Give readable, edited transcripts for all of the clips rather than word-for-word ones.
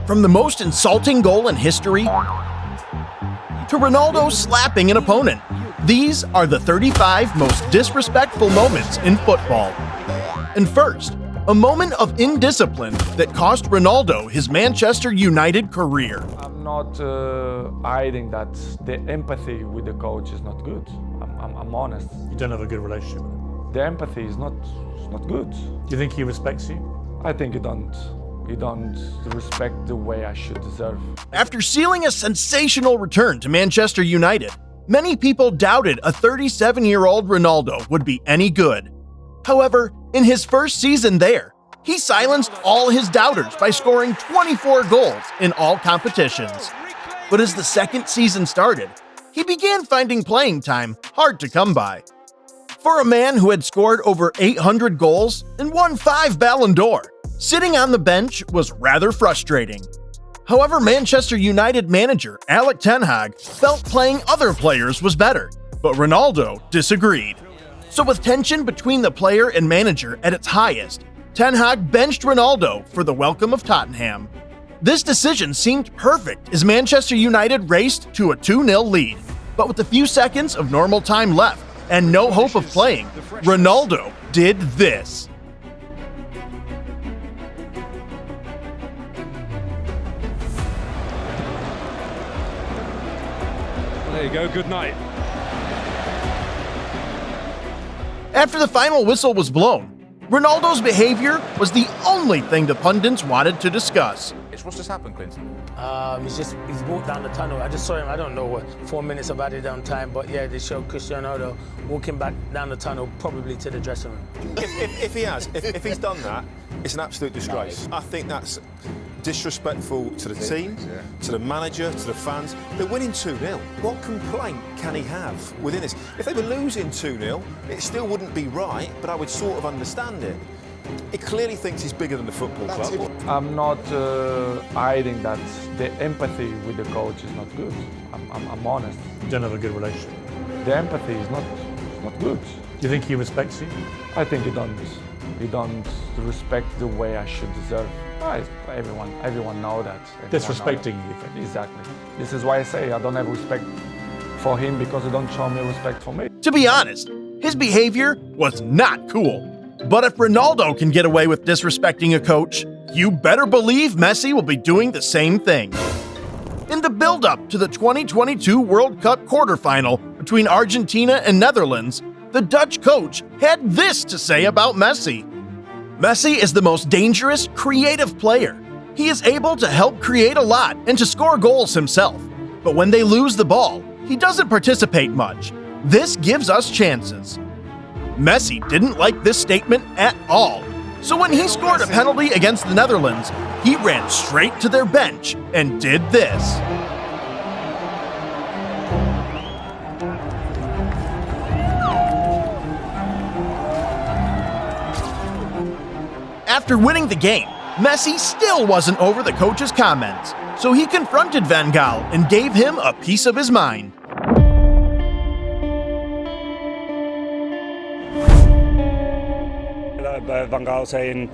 From the most insulting goal in history to Ronaldo slapping an opponent, these are the 35 most disrespectful moments in football. And first, a moment of indiscipline that cost Ronaldo his Manchester United career. I'm not hiding that the empathy with the coach is not good. I'm honest. You don't have a good relationship with him? The empathy is not good. Do you think he respects you? I think he don't respect the way I should deserve. After sealing a sensational return to Manchester United, many people doubted a 37-year-old Ronaldo would be any good. However, in his first season there, he silenced all his doubters by scoring 24 goals in all competitions. But as the second season started, he began finding playing time hard to come by. For a man who had scored over 800 goals and won 5 Ballon d'Or, sitting on the bench was rather frustrating. However, Manchester United manager Erik ten Hag felt playing other players was better, but Ronaldo disagreed. So with tension between the player and manager at its highest, Ten Hag benched Ronaldo for the welcome of Tottenham. This decision seemed perfect as Manchester United raced to a 2-0 lead, but with a few seconds of normal time left and no hope of playing, Ronaldo did this. There you go, good night. After the final whistle was blown, Ronaldo's behavior was the only thing the pundits wanted to discuss. What's just happened, Clinton? He's walked down the tunnel. I just saw him, I don't know what, 4 minutes of added down time, but yeah, they showed Cristiano walking back down the tunnel, probably to the dressing room. If he's done that, it's an absolute disgrace. I think that's disrespectful to the team, to the manager, to the fans. They're winning 2-0. What complaint can he have within this? If they were losing 2-0, it still wouldn't be right, but I would sort of understand it. He clearly thinks he's bigger than the football club. I'm not hiding that the empathy with the coach is not good. I'm honest. You don't have a good relationship? The empathy is not good. Do you think he respects you? I think he don't respect the way I should deserve. Everyone know that. Disrespecting you, you think? Exactly. This is why I say I don't have respect for him, because he don't show me respect for me. To be honest, his behavior was not cool. But if Ronaldo can get away with disrespecting a coach, you better believe Messi will be doing the same thing. In the build-up to the 2022 World Cup quarterfinal between Argentina and Netherlands, the Dutch coach had this to say about Messi. Messi is the most dangerous, creative player. He is able to help create a lot and to score goals himself. But when they lose the ball, he doesn't participate much. This gives us chances. Messi didn't like this statement at all. So when he scored a penalty against the Netherlands, he ran straight to their bench and did this. After winning the game, Messi still wasn't over the coach's comments, so he confronted Van Gaal and gave him a piece of his mind. Van Gaal saying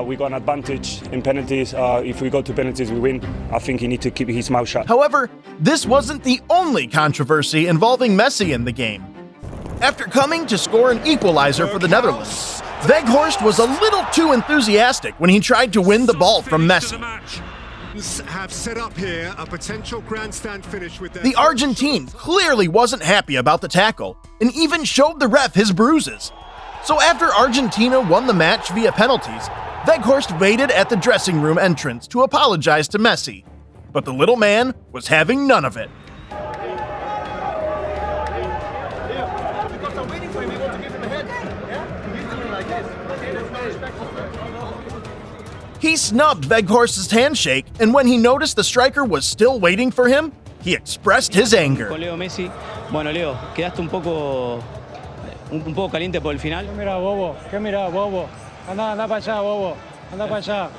we got an advantage in penalties. If we go to penalties, we win. I think he needs to keep his mouth shut. However, this wasn't the only controversy involving Messi in the game. After coming to score an equalizer for the Netherlands, Weghorst was a little too enthusiastic when he tried to win the ball from Messi. Have set up here a potential grandstand finish with their... The Argentine clearly wasn't happy about the tackle and even showed the ref his bruises. So after Argentina won the match via penalties, Weghorst waited at the dressing room entrance to apologize to Messi. But the little man was having none of it. He snubbed Weghorst's handshake, and when he noticed the striker was still waiting for him, he expressed his anger. Con Leo Messi. Bueno, Leo, quedaste un poco caliente por el final. ¿Qué mira, bobo? ¿Qué mira, bobo? Anda para allá, bobo. Anda para allá.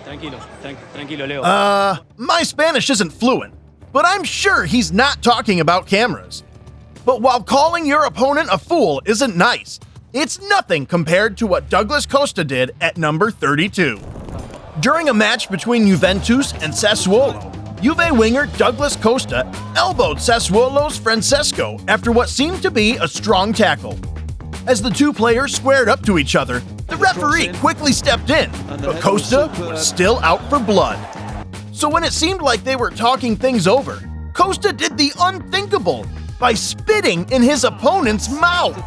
Tranquilo, Leo. My Spanish isn't fluent, but I'm sure he's not talking about cameras. But while calling your opponent a fool isn't nice, it's nothing compared to what Douglas Costa did at number 32. During a match between Juventus and Sassuolo, Juve winger Douglas Costa elbowed Sassuolo's Francesco after what seemed to be a strong tackle. As the two players squared up to each other, the referee quickly stepped in, but Costa was still out for blood. So when it seemed like they were talking things over, Costa did the unthinkable by spitting in his opponent's mouth.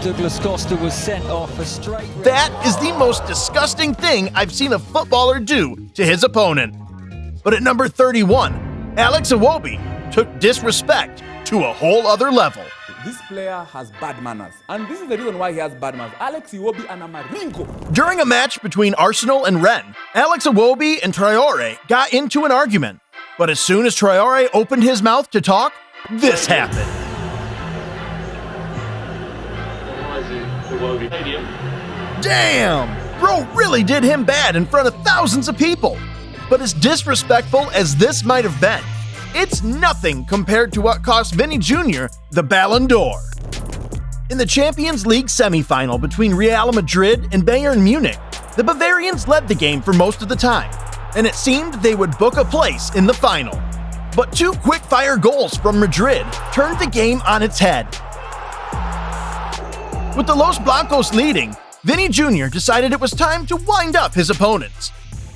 Douglas Costa was sent off a straight. That is the most disgusting thing I've seen a footballer do to his opponent. But at number 31, Alex Iwobi took disrespect to a whole other level. This player has bad manners, and this is the reason why he has bad manners. Alex Iwobi and Amaringo. During a match between Arsenal and Rennes, Alex Iwobi and Traore got into an argument. But as soon as Traore opened his mouth to talk, this happened. Damn! Bro really did him bad in front of thousands of people. But as disrespectful as this might have been, it's nothing compared to what cost Vinny Jr. the Ballon d'Or. In the Champions League semi-final between Real Madrid and Bayern Munich, the Bavarians led the game for most of the time, and it seemed they would book a place in the final. But two quick-fire goals from Madrid turned the game on its head. With the Los Blancos leading, Vinny Jr. decided it was time to wind up his opponents.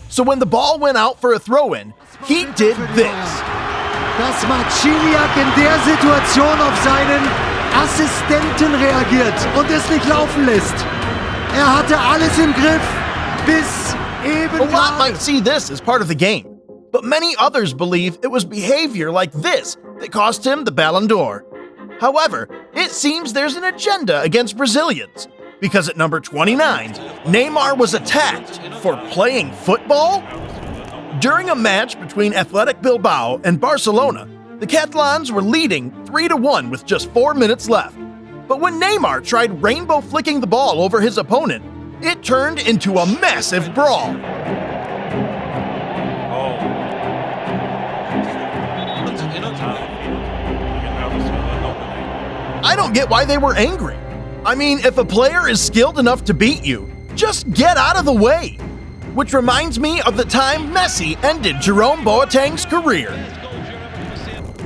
So when the ball went out for a throw-in, he did this. Dass Marciniak in der Situation auf seinen Assistenten reagiert und es nicht laufen lässt. Hatte alles im Griff bis eben. A lot might see this as part of the game, but many others believe it was behavior like this that cost him the Ballon d'Or. However, it seems there's an agenda against Brazilians, because at number 29, Neymar was attacked for playing football? During a match between Athletic Bilbao and Barcelona, the Catalans were leading 3-1 with just 4 minutes left. But when Neymar tried rainbow flicking the ball over his opponent, it turned into a massive brawl. I don't get why they were angry. I mean, if a player is skilled enough to beat you, just get out of the way. Which reminds me of the time Messi ended Jerome Boateng's career.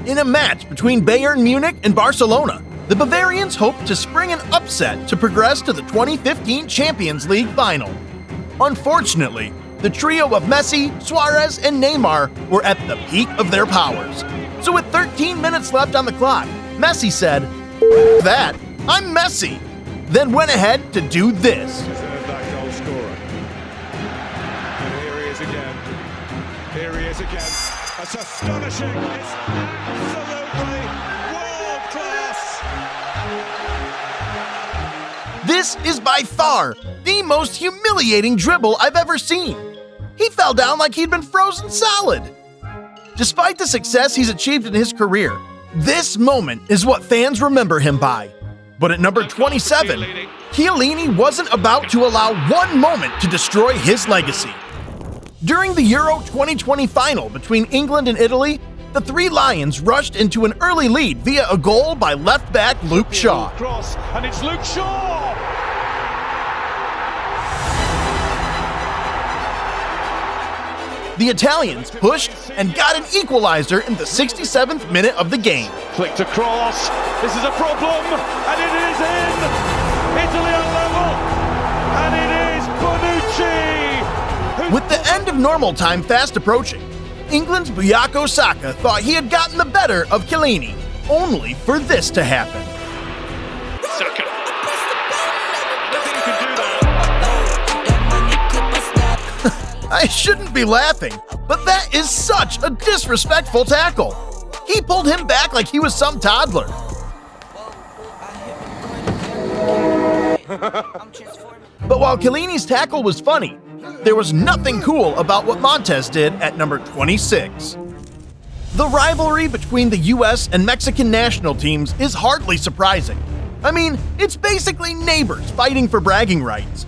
In a match between Bayern Munich and Barcelona, the Bavarians hoped to spring an upset to progress to the 2015 Champions League final. Unfortunately, the trio of Messi, Suarez, and Neymar were at the peak of their powers. So with 13 minutes left on the clock, Messi said, "That, I'm Messi," then went ahead to do this. That's astonishing. It's absolutely world class. This is by far the most humiliating dribble I've ever seen. He fell down like he'd been frozen solid. Despite the success he's achieved in his career, this moment is what fans remember him by. But at number 27, Chiellini wasn't about to allow one moment to destroy his legacy. During the Euro 2020 final between England and Italy, the Three Lions rushed into an early lead via a goal by left-back Luke Shaw. Cross, and it's Luke Shaw! The Italians pushed and got an equalizer in the 67th minute of the game. Flicked across, this is a problem, and it is in! Italy on level, and it is Bonucci! With the end of normal time fast approaching, England's Bukayo Saka thought he had gotten the better of Chiellini, only for this to happen. Saka. Nothing you can do there. I shouldn't be laughing, but that is such a disrespectful tackle. He pulled him back like he was some toddler. But while Chiellini's tackle was funny, there was nothing cool about what Montes did at number 26. The rivalry between the US and Mexican national teams is hardly surprising. I mean, it's basically neighbors fighting for bragging rights.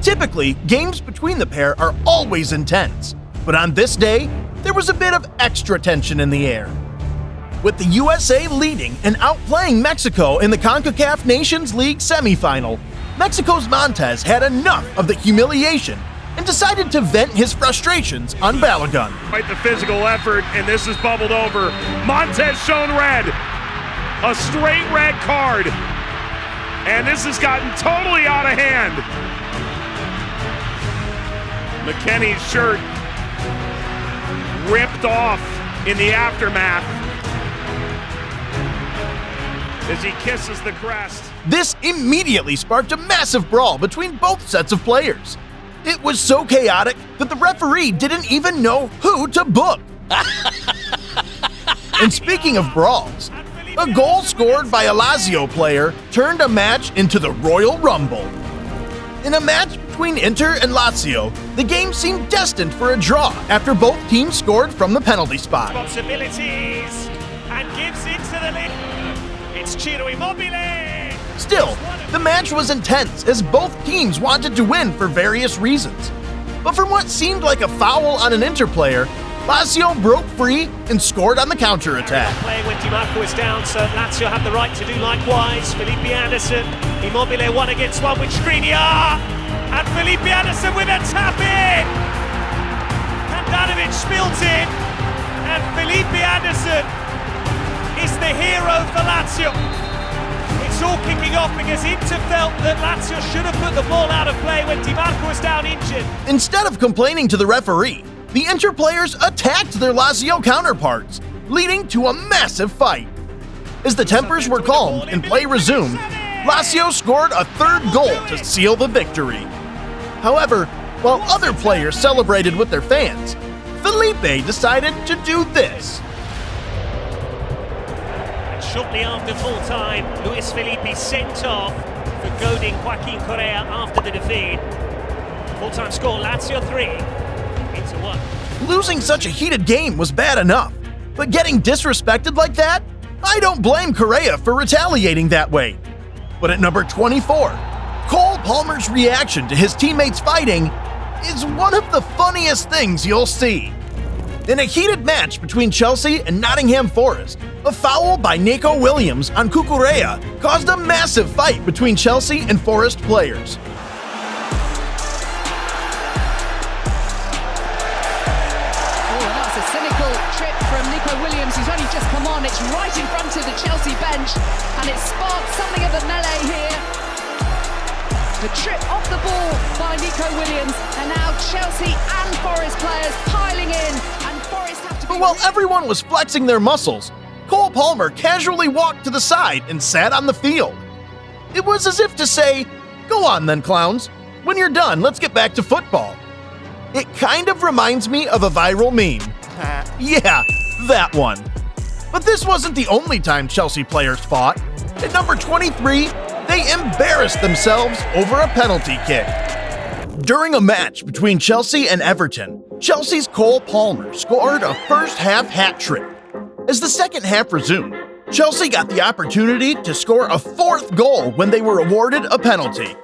Typically, games between the pair are always intense, but on this day, there was a bit of extra tension in the air. With the USA leading and outplaying Mexico in the CONCACAF Nations League semifinal, Mexico's Montes had enough of the humiliation and decided to vent his frustrations on Balogun. Quite the physical effort, and this is bubbled over. Montes shown red. A straight red card. And this has gotten totally out of hand. McKennie's shirt ripped off in the aftermath as he kisses the crest. This immediately sparked a massive brawl between both sets of players. It was so chaotic that the referee didn't even know who to book. And speaking of brawls, a goal scored by a Lazio player turned a match into the Royal Rumble. In a match between Inter and Lazio, the game seemed destined for a draw after both teams scored from the penalty spot. Responsibilities and gives it to the lead. It's Iwobi. Still, the match was intense as both teams wanted to win for various reasons. But from what seemed like a foul on an Inter player, Lazio broke free and scored on the counter-attack. Play when Dimarco is down, so Lazio have the right to do likewise. Feud, Immobile 1 against 1 with Skriniar, and Feud with a tap-in! Handanovic spills in, and Feud is the hero for Lazio. It's all kicking off because Inter felt that Lazio should have put the ball out of play when Dimarco was down injured. Instead of complaining to the referee, the Inter players attacked their Lazio counterparts, leading to a massive fight. As the tempers were calmed and play resumed, Lazio scored a third goal to seal the victory. However, while other players celebrated with their fans, Felipe decided to do this. Shortly after full-time, Luis Felipe sent off for goading Joaquin Correa after the defeat. Full-time score, Lazio 3, Inter 1. Losing such a heated game was bad enough, but getting disrespected like that? I don't blame Correa for retaliating that way. But at number 24, Cole Palmer's reaction to his teammates fighting is one of the funniest things you'll see. In a heated match between Chelsea and Nottingham Forest, a foul by Nico Williams on Cucurella caused a massive fight between Chelsea and Forest players. That's a cynical trip from Nico Williams, who's only just come on. It's right in front of the Chelsea bench, and it sparked something of a melee here. The trip off the ball by Nico Williams, and now Chelsea and Forest players piling in, and Forest have to be... But while everyone was flexing their muscles, Cole Palmer casually walked to the side and sat on the field. It was as if to say, "Go on then, clowns. When you're done, let's get back to football." It kind of reminds me of a viral meme. Yeah, that one. But this wasn't the only time Chelsea players fought. At number 23, they embarrassed themselves over a penalty kick. During a match between Chelsea and Everton, Chelsea's Cole Palmer scored a first-half hat trick. As the second half resumed, Chelsea got the opportunity to score a fourth goal when they were awarded a penalty.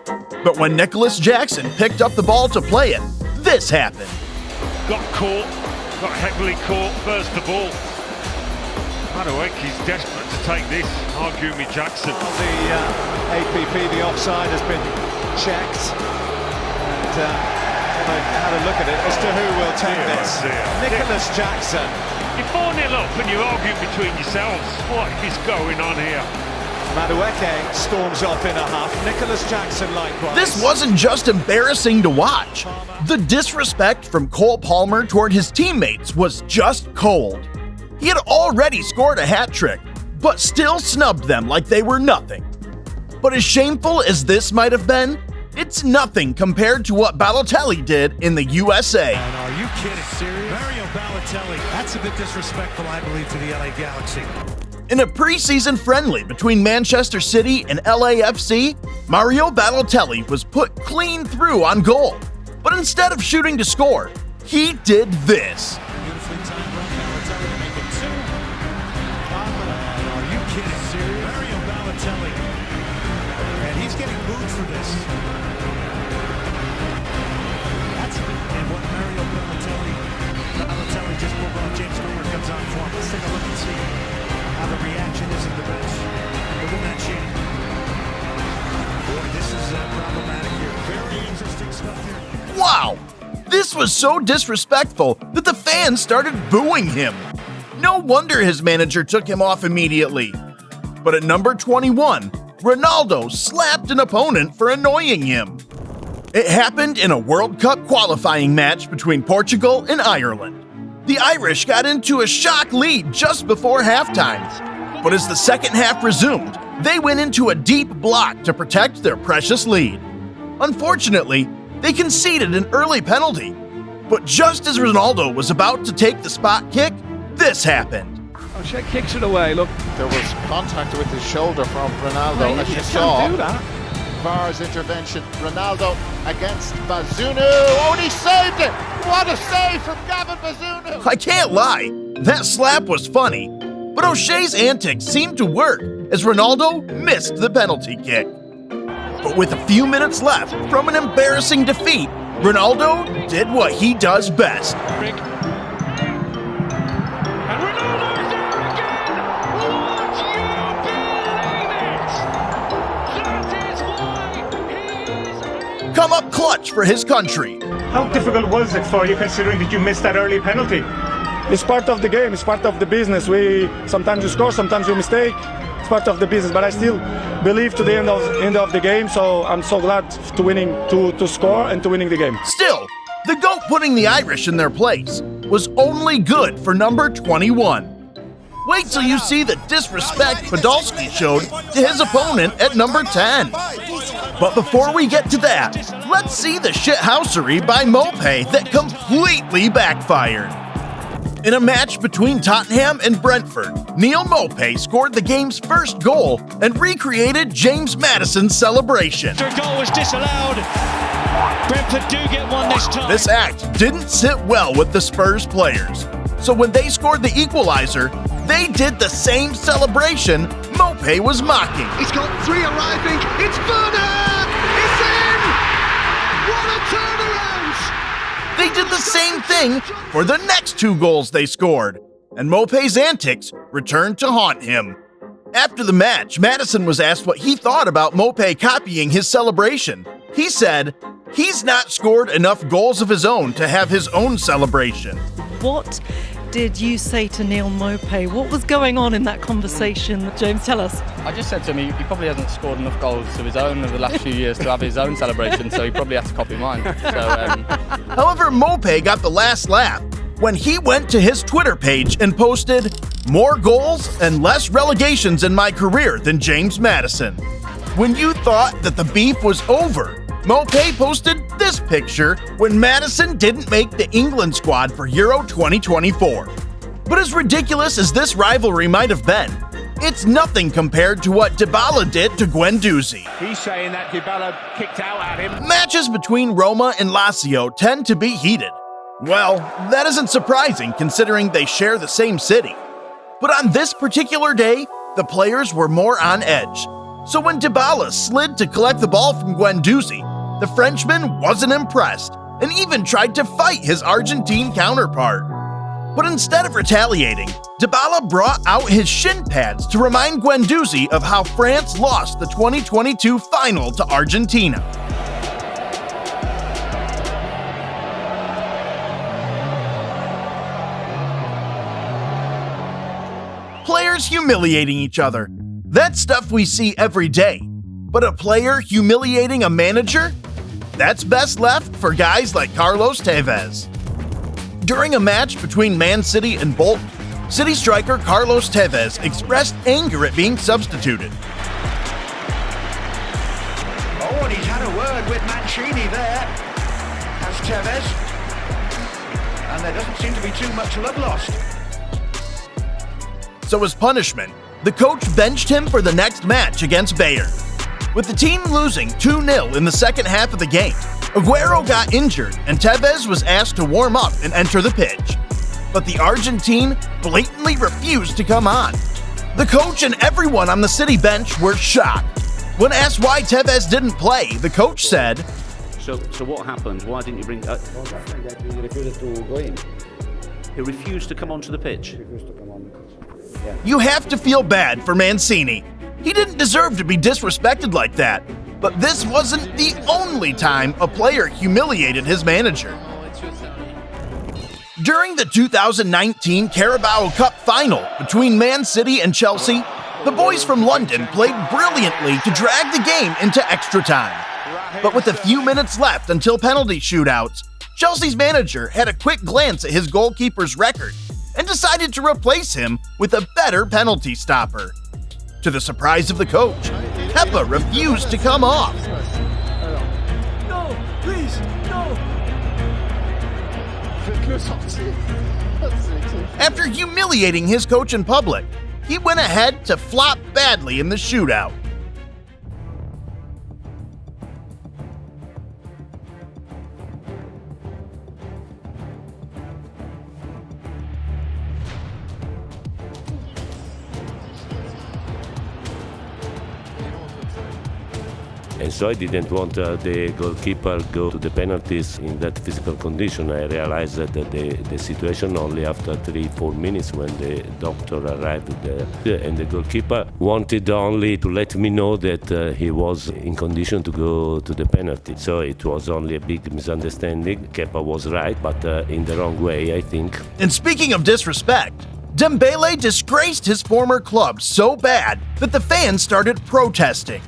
But when Nicholas Jackson picked up the ball to play it, this happened. Got heavily caught first of all. Maupay-Maddison's desperate to take this, argue me Jackson. The APP, the offside has been checked, and had a look at it as to who will take this. Nicholas Jackson. You're 4-0 up and you argue between yourselves. What is going on here? Maupay storms off in a huff. Nicholas Jackson likewise. This wasn't just embarrassing to watch. The disrespect from Cole Palmer toward his teammates was just cold. He had already scored a hat trick, but still snubbed them like they were nothing. But as shameful as this might have been, it's nothing compared to what Balotelli did in the USA. And are you kidding? Serious? Mario Balotelli. That's a bit disrespectful, I believe, to the LA Galaxy. In a preseason friendly between Manchester City and LAFC, Mario Balotelli was put clean through on goal. But instead of shooting to score, he did this. Beautifully timed run, Balotelli to make it 2. Are you kidding? Serious? Mario Balotelli. And he's getting booed for this. That's what Mario Balotelli just pulled off. James Milner comes on for him. Let's take a look and see how the reaction is at the bench within that chain. Boy, this is This was so disrespectful that the fans started booing him. No wonder his manager took him off immediately. But at number 21, Ronaldo slapped an opponent for annoying him. It happened in a World Cup qualifying match between Portugal and Ireland. The Irish got into a shock lead just before halftime. But as the second half resumed, they went into a deep block to protect their precious lead. Unfortunately, they conceded an early penalty. But just as Ronaldo was about to take the spot kick, this happened. O'Shea kicks it away, look. There was contact with his shoulder from Ronaldo, Well, as you can't saw. do that. VAR's intervention. Ronaldo against Bazunu. Oh, and he saved it! What a save from Gavin Bazunu! I can't lie, that slap was funny. But O'Shea's antics seemed to work as Ronaldo missed the penalty kick. But with a few minutes left from an embarrassing defeat, Ronaldo did what he does best. Come up clutch for his country. How difficult was it for you, considering that you missed that early penalty? It's part of the game. It's part of the business. Sometimes you score, sometimes you mistake. It's part of the business. But I still believe to the end of the game. So I'm so glad to score and to winning the game. Still, the GOAT putting the Irish in their place was only good for number 21. Wait till you see the disrespect Podolski showed to his opponent at number 10. But before we get to that, let's see the shithousery by Maupay that completely backfired. In a match between Tottenham and Brentford, Neil Maupay scored the game's first goal and recreated James Maddison's celebration. The goal was disallowed. Brentford do get one this time. This act didn't sit well with the Spurs players. So when they scored the equalizer, they did the same celebration Maupay was mocking. He's got three arriving. It's Bruno! It's in! What a turnaround! They did the same thing for the next two goals they scored, and Maupay's antics returned to haunt him. After the match, Maddison was asked what he thought about Maupay copying his celebration. He said, he's not scored enough goals of his own to have his own celebration. What did you say to Neil Maupay? What was going on in that conversation? James, tell us. I just said to him, he probably hasn't scored enough goals of his own over the last few years to have his own celebration, so he probably has to copy mine. However, Maupay got the last laugh when he went to his Twitter page and posted, "More goals and less relegations in my career than James Maddison." When you thought that the beef was over, Maupay posted this picture when Maddison didn't make the England squad for Euro 2024. But as ridiculous as this rivalry might have been, it's nothing compared to what Dybala did to Guendouzi. He's saying that Dybala kicked out at him. Matches between Roma and Lazio tend to be heated. Well, that isn't surprising considering they share the same city. But on this particular day, the players were more on edge. So when Dybala slid to collect the ball from Guendouzi, the Frenchman wasn't impressed and even tried to fight his Argentine counterpart. But instead of retaliating, Dybala brought out his shin pads to remind Guendouzi of how France lost the 2022 final to Argentina. Players humiliating each other. That's stuff we see every day. But a player humiliating a manager? That's best left for guys like Carlos Tevez. During a match between Man City and Bolton, City striker Carlos Tevez expressed anger at being substituted. Oh, and he's had a word with Mancini there, as Tevez. And there doesn't seem to be too much love lost. So as punishment, the coach benched him for the next match against Bayer. With the team losing 2-0 in the second half of the game, Aguero got injured and Tevez was asked to warm up and enter the pitch. But the Argentine blatantly refused to come on. The coach and everyone on the City bench were shocked. When asked why Tevez didn't play, the coach said, So what happened? Why didn't you bring... He refused to go in. He refused to come onto the pitch? Yeah. You have to feel bad for Mancini. He didn't deserve to be disrespected like that. But this wasn't the only time a player humiliated his manager. During the 2019 Carabao Cup final between Man City and Chelsea, the boys from London played brilliantly to drag the game into extra time. But with a few minutes left until penalty shootouts, Chelsea's manager had a quick glance at his goalkeeper's record and decided to replace him with a better penalty stopper. To the surprise of the coach, Pepe refused to come off. No, please, no. After humiliating his coach in public, he went ahead to flop badly in the shootout. And so I didn't want the goalkeeper go to the penalties in that physical condition. I realized that the situation only after 3-4 minutes when the doctor arrived there. And the goalkeeper wanted only to let me know that he was in condition to go to the penalty. So it was only a big misunderstanding. Kepa was right, but in the wrong way, I think. And speaking of disrespect, Dembele disgraced his former club so bad that the fans started protesting.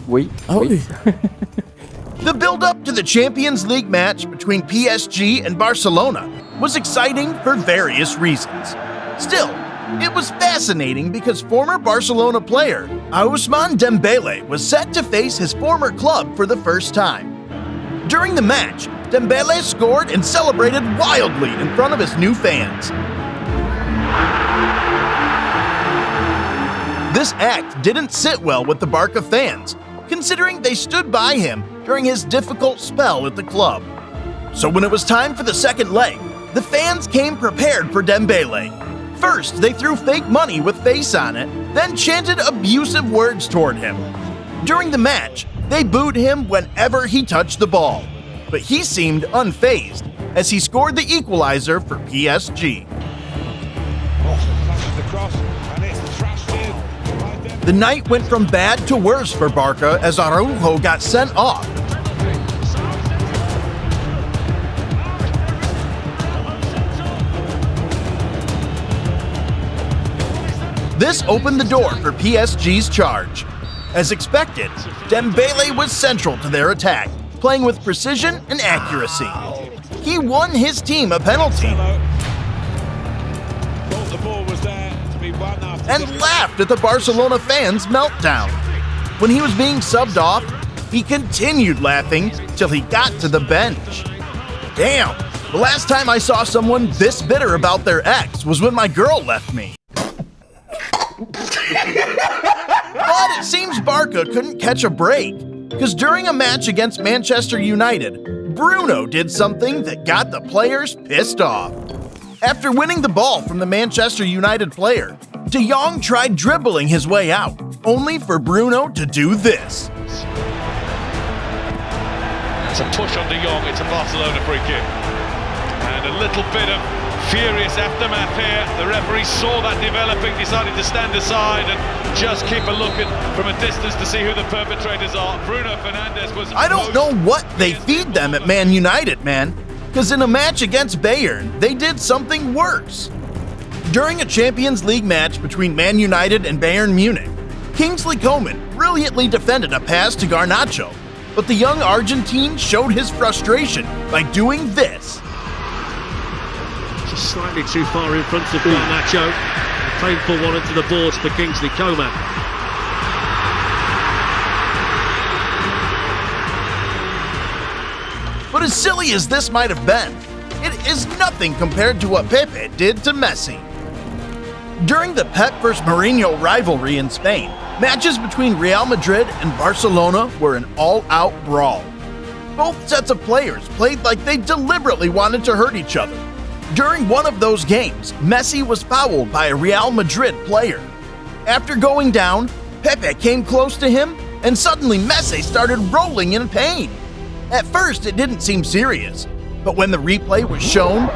Wait. The build-up to the Champions League match between PSG and Barcelona was exciting for various reasons. Still, it was fascinating because former Barcelona player Ousmane Dembele was set to face his former club for the first time. During the match, Dembele scored and celebrated wildly in front of his new fans. This act didn't sit well with the Barca fans, considering they stood by him during his difficult spell at the club. So when it was time for the second leg, the fans came prepared for Dembele. First, they threw fake money with face on it, then chanted abusive words toward him. During the match, they booed him whenever he touched the ball, but he seemed unfazed as he scored the equalizer for PSG. The night went from bad to worse for Barca as Araujo got sent off. This opened the door for PSG's charge. As expected, Dembele was central to their attack, playing with precision and accuracy. He won his team a penalty and laughed at the Barcelona fans' meltdown. When he was being subbed off, he continued laughing till he got to the bench. Damn, the last time I saw someone this bitter about their ex was when my girl left me. But it seems Barca couldn't catch a break, because during a match against Manchester United, Bruno did something that got the players pissed off. After winning the ball from the Manchester United player, De Jong tried dribbling his way out, only for Bruno to do this. It's a push on De Jong, it's a Barcelona free kick. And a little bit of furious aftermath here. The referee saw that developing, decided to stand aside and just keep a look from a distance to see who the perpetrators are. Bruno Fernandes was... I don't know what they feed them at Man United, man. Because in a match against Bayern, they did something worse. During a Champions League match between Man United and Bayern Munich, Kingsley Coman brilliantly defended a pass to Garnacho, but the young Argentine showed his frustration by doing this. Just slightly too far in front of Garnacho. A painful one into the boards for Kingsley Coman. But as silly as this might have been, it is nothing compared to what Pepe did to Messi. During the Pep vs Mourinho rivalry in Spain, matches between Real Madrid and Barcelona were an all-out brawl. Both sets of players played like they deliberately wanted to hurt each other. During one of those games, Messi was fouled by a Real Madrid player. After going down, Pepe came close to him, and suddenly Messi started rolling in pain. At first, it didn't seem serious, but when the replay was shown,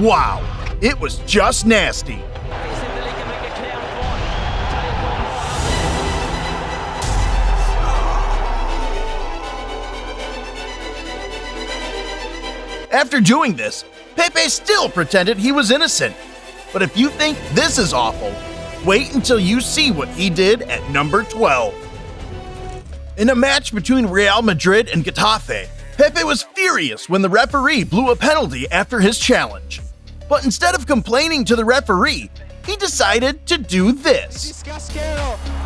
wow, it was just nasty. After doing this, Pepe still pretended he was innocent. But if you think this is awful, wait until you see what he did at number 12. In a match between Real Madrid and Getafe, Pepe was furious when the referee blew a penalty after his challenge. But instead of complaining to the referee, he decided to do this.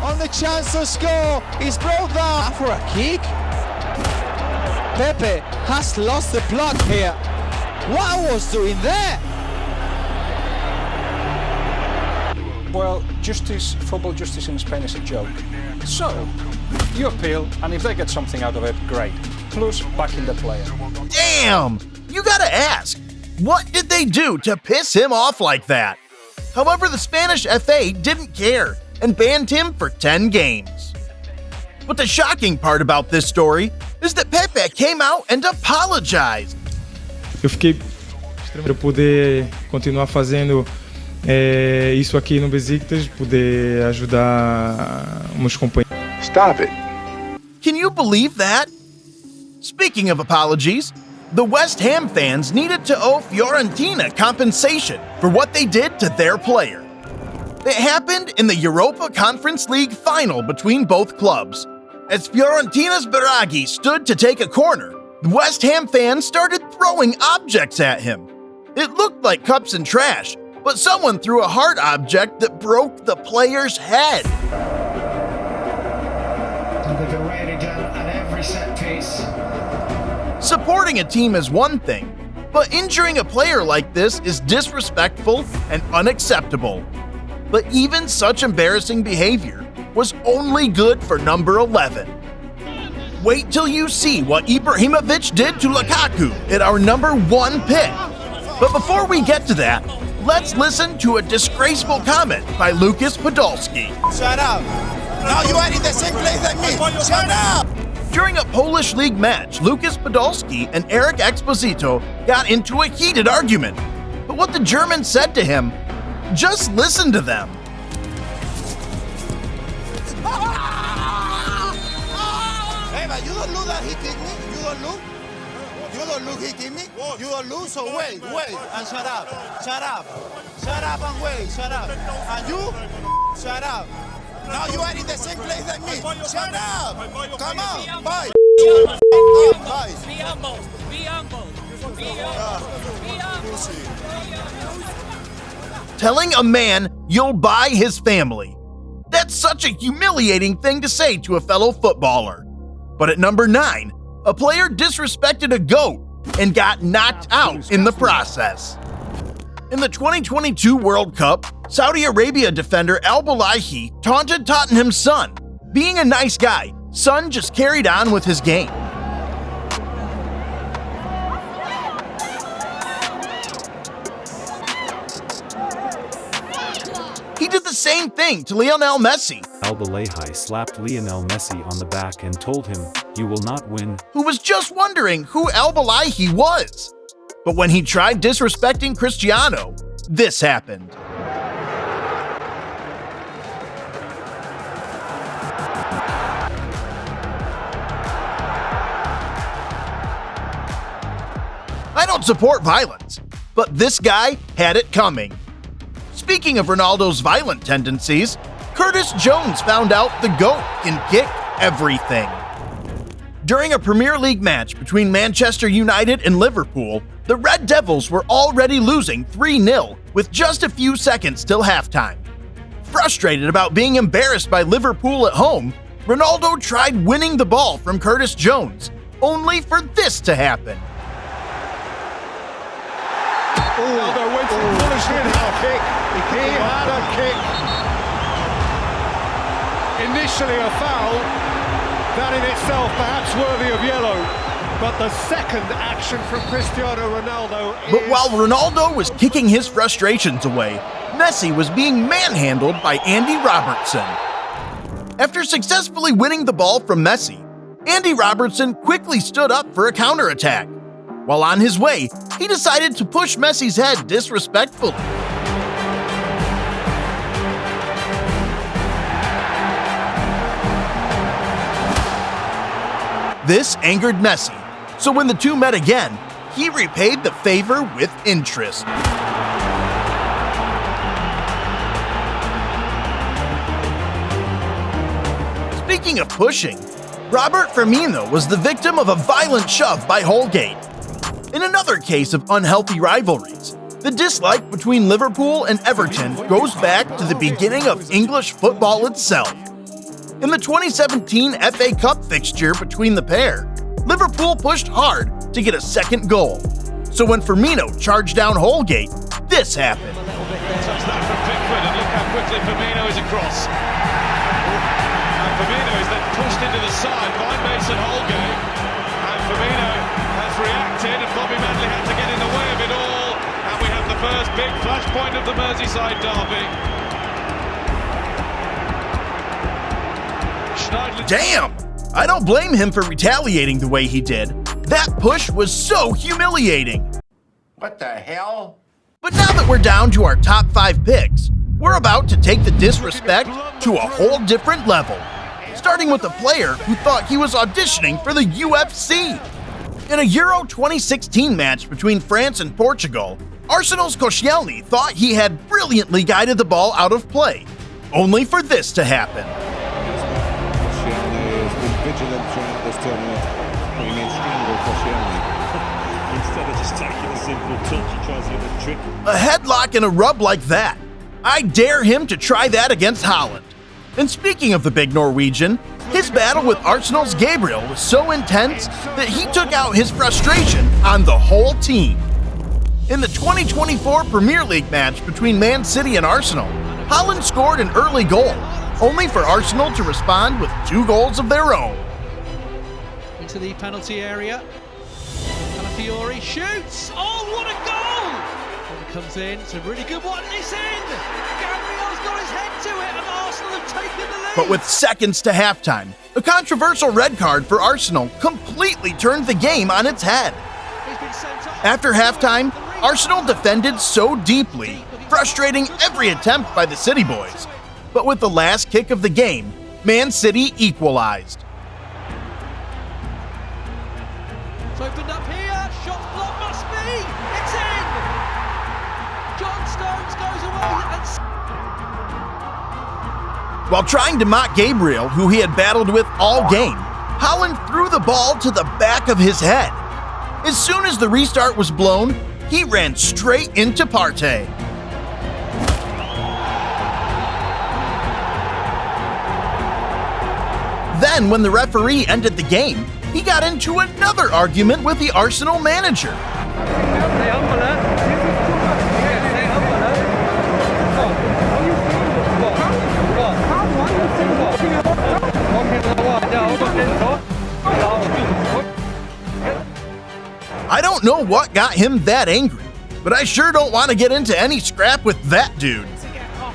On the chance to score, he's brought down for a kick. Pepe has lost the plot here. What was doing there? Well, football justice in Spain is a joke. So, you appeal, and if they get something out of it, great. Plus, backing the player. Damn! You gotta ask, what did they do to piss him off like that? However, the Spanish FA didn't care and banned him for 10 games. But the shocking part about this story is that Pepe came out and apologized. Eu fiquei para poder continuar fazendo isso aqui no Besiktas, poder ajudar meus companheiros. Stop it. Can you believe that? Speaking of apologies, the West Ham fans needed to owe Fiorentina compensation for what they did to their player. It happened in the Europa Conference League final between both clubs. As Fiorentina's Biraghi stood to take a corner, the West Ham fans started throwing objects at him. It looked like cups and trash, but someone threw a hard object that broke the player's head. They've already done at every set piece. Supporting a team is one thing, but injuring a player like this is disrespectful and unacceptable. But even such embarrassing behavior was only good for number 11. Wait till you see what Ibrahimovic did to Lukaku at our number 1 pick. But before we get to that, let's listen to a disgraceful comment by Lucas Podolski. Shut up! Now you are in the same place like me! Shut up! During a Polish league match, Lucas Podolski and Eric Exposito got into a heated argument. But what the German said to him, just listen to them. Hey, but you don't look that he kicked me. You don't look. You don't look he kicked me. You don't look. So wait, and shut up. Shut up. Shut up and wait. Shut up. And you, shut up. Now you are in the same place like me. Shut up. Come on. Bye. Bye. Be humble. Be humble. Be humble. Telling a man you'll buy his family. That's such a humiliating thing to say to a fellow footballer. But at number 9, a player disrespected a goat and got knocked out in the process. In the 2022 World Cup, Saudi Arabia defender Al-Bulayhi taunted Tottenham's Son. Being a nice guy, Son just carried on with his game. He did the same thing to Lionel Messi, Al-Bulayhi slapped Lionel Messi on the back and told him, "You will not win," who was just wondering who Al-Bulayhi was. But when he tried disrespecting Cristiano, this happened. I don't support violence, but this guy had it coming. Speaking of Ronaldo's violent tendencies, Curtis Jones found out the GOAT can kick everything. During a Premier League match between Manchester United and Liverpool, the Red Devils were already losing 3-0 with just a few seconds till halftime. Frustrated about being embarrassed by Liverpool at home, Ronaldo tried winning the ball from Curtis Jones, only for this to happen. Ronaldo went foolishly and had a kick. He had a kick. Initially a foul, that in itself perhaps worthy of yellow. But the second action from Cristiano Ronaldo is... But while Ronaldo was kicking his frustrations away, Messi was being manhandled by Andy Robertson. After successfully winning the ball from Messi, Andy Robertson quickly stood up for a counterattack. While on his way, he decided to push Messi's head disrespectfully. This angered Messi, so when the two met again, he repaid the favor with interest. Speaking of pushing, Robert Firmino was the victim of a violent shove by Holgate. In another case of unhealthy rivalries, the dislike between Liverpool and Everton goes back to the beginning of English football itself. In the 2017 FA Cup fixture between the pair, Liverpool pushed hard to get a second goal. So when Firmino charged down Holgate, this happened. Touch that from Pickford, and look how quickly Firmino is across. And Firmino is then pushed into the side by Mason Holgate. And Firmino has reacted, and Maupay-Maddison had to get in the way of it all. And we have the first big flashpoint of the Merseyside derby. Damn! I don't blame him for retaliating the way he did. That push was so humiliating. What the hell? But now that we're down to our top 5 picks, we're about to take the disrespect to a whole different level. Starting with a player who thought he was auditioning for the UFC. In a Euro 2016 match between France and Portugal, Arsenal's Koscielny thought he had brilliantly guided the ball out of play, only for this to happen. Vigilant throughout this tournament, putting in strangle Koscielny. Instead of just taking a simple touch, he tries to give a trick. A headlock and a rub like that. I dare him to try that against Haaland. And speaking of the big Norwegian, his battle with Arsenal's Gabriel was so intense that he took out his frustration on the whole team. In the 2024 Premier League match between Man City and Arsenal, Haaland scored an early goal, only for Arsenal to respond with 2 goals of their own. Into the penalty area. Calafiori shoots! Oh, what a goal! When it comes in, it's a really good one, and it's in! Gabriel's got his head to it, and Arsenal have taken the lead! But with seconds to halftime, a controversial red card for Arsenal completely turned the game on its head. After halftime, Arsenal defended so deeply, frustrating every attempt by the City boys. But with the last kick of the game, Man City equalized. It's opened up here, shot block must be, it's in! John Stones goes away and... While trying to mock Gabriel, who he had battled with all game, Haaland threw the ball to the back of his head. As soon as the restart was blown, he ran straight into Partey. Then, when the referee ended the game, he got into another argument with the Arsenal manager. I don't know what got him that angry, but I sure don't want to get into any scrap with that dude.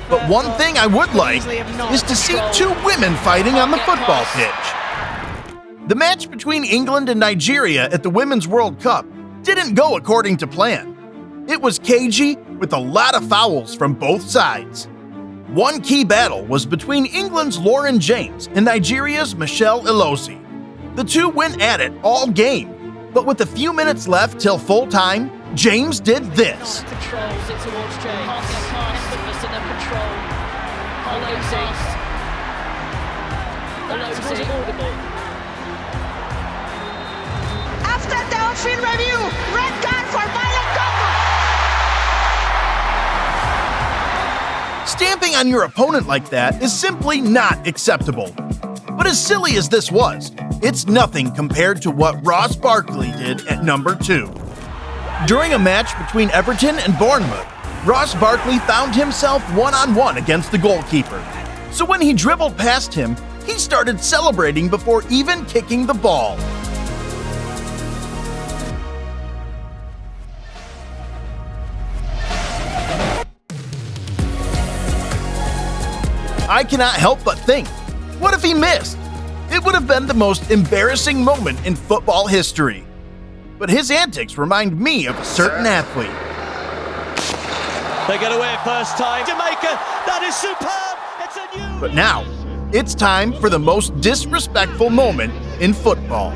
But one thing I would like is to see 2 women fighting on the football pitch. The match between England and Nigeria at the Women's World Cup didn't go according to plan. It was cagey with a lot of fouls from both sides. One key battle was between England's Lauren James and Nigeria's Michelle Elosi. The 2 went at it all game, but with a few minutes left till full time, James did this. Controls it towards James. Henderson and control. Elosi. After the on-field review, red card for violent conduct. Stamping on your opponent like that is simply not acceptable. But as silly as this was, it's nothing compared to what Ross Barkley did at number 2. During a match between Everton and Bournemouth, Ross Barkley found himself one-on-one against the goalkeeper. So when he dribbled past him, he started celebrating before even kicking the ball. I cannot help but think, what if he missed? It would have been the most embarrassing moment in football history. But his antics remind me of a certain athlete. They get away first time. Jamaica, that is superb. It's a new. But now, it's time for the most disrespectful moment in football.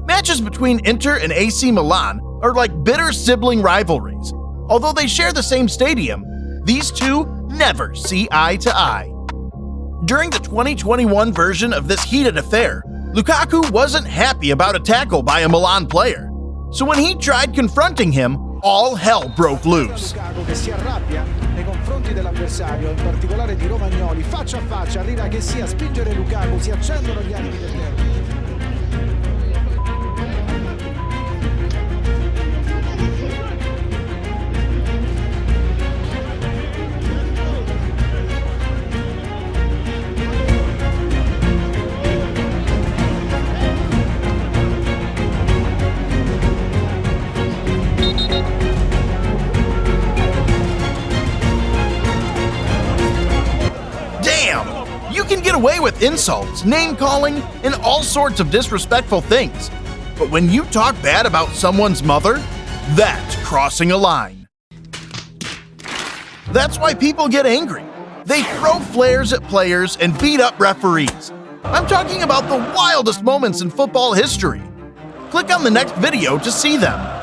Matches between Inter and AC Milan are like bitter sibling rivalries. Although they share the same stadium, these two never see eye to eye. During the 2021 version of this heated affair, Lukaku wasn't happy about a tackle by a Milan player. So when he tried confronting him, all hell broke loose. Lukaku che si arrabbia nei confronti dell'avversario, in particolare di Romagnoli, faccia a faccia, arriva che sia a spingere Lukaku, si accendono gli animi del derby. You can get away with insults, name-calling, and all sorts of disrespectful things. But when you talk bad about someone's mother, that's crossing a line. That's why people get angry. They throw flares at players and beat up referees. I'm talking about the wildest moments in football history. Click on the next video to see them.